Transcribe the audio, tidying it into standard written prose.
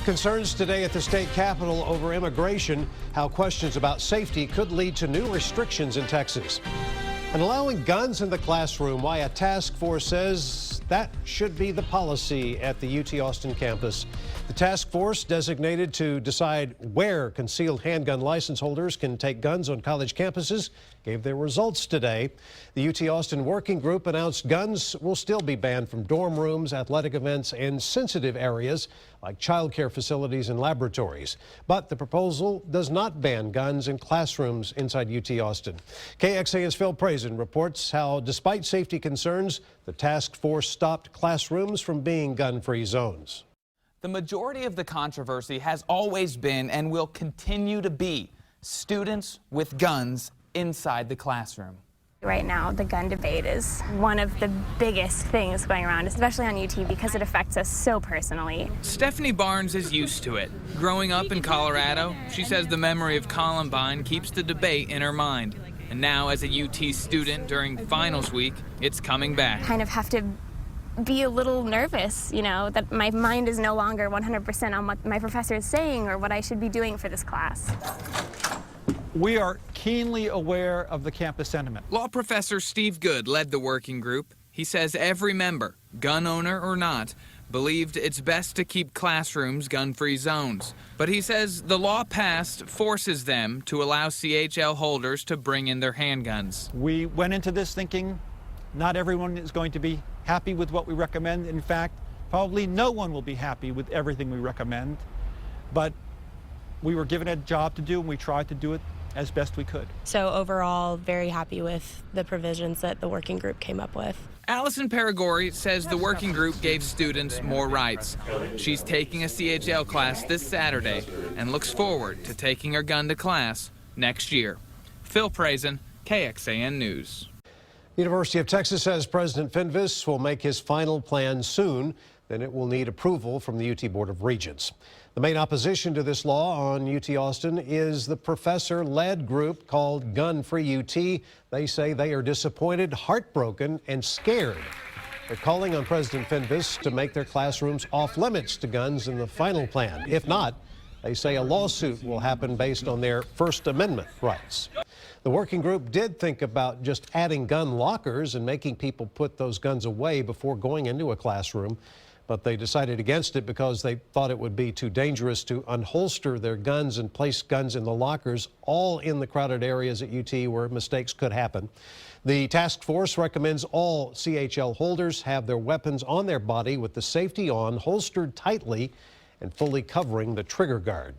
Concerns today at the state capitol over immigration, how questions about safety could lead to new restrictions in Texas. And allowing guns in the classroom, why a task force says that should be the policy at the UT Austin campus. The task force designated to decide where concealed handgun license holders can take guns on college campuses gave their results today. The UT Austin Working Group announced guns will still be banned from dorm rooms, athletic events, and sensitive areas like child care facilities and laboratories. But the proposal does not ban guns in classrooms inside UT Austin. KXAN's Phil Prazen reports how, despite safety concerns, the task force stopped classrooms from being gun-free zones. The majority of the controversy has always been and will continue to be students with guns inside the classroom. Right now, the gun debate is one of the biggest things going around, especially on UT, because it affects us so personally. Stephanie Barnes is used to it. Growing up in Colorado, she says the memory of Columbine keeps the debate in her mind. And now, as a UT student during finals week, it's coming back. Kind of have to be a little nervous, you know, that my mind is no longer 100% on what my professor is saying or what I should be doing for this class. We are keenly aware of the campus sentiment. Law professor Steve Good led the working group. He says every member, gun owner or not, believed it's best to keep classrooms gun-free zones. But he says the law passed forces them to allow CHL holders to bring in their handguns. We went into this thinking not everyone is going to be happy with what we recommend. In fact, probably no one will be happy with everything we recommend. But we were given a job to do, and we tried to do it as best we could. So overall, very happy with the provisions that the working group came up with. Allison Paragori says the working group gave students more rights. She's taking a CHL class this Saturday and looks forward to taking her gun to class next year. Phil Prazen, KXAN News. University of Texas says President Fenves will make his final plan soon. Then it will need approval from the UT Board of Regents. The main opposition to this law on UT Austin is the professor-led group called Gun Free UT. They say they are disappointed, heartbroken, and scared. They're calling on President Fenves to make their classrooms off-limits to guns in the final plan. If not, they say a lawsuit will happen based on their First Amendment rights. The working group did think about just adding gun lockers and making people put those guns away before going into a classroom, but they decided against it because they thought it would be too dangerous to unholster their guns and place guns in the lockers, all in the crowded areas at UT where mistakes could happen. The task force recommends all CHL holders have their weapons on their body with the safety on, holstered tightly, and fully covering the trigger guard.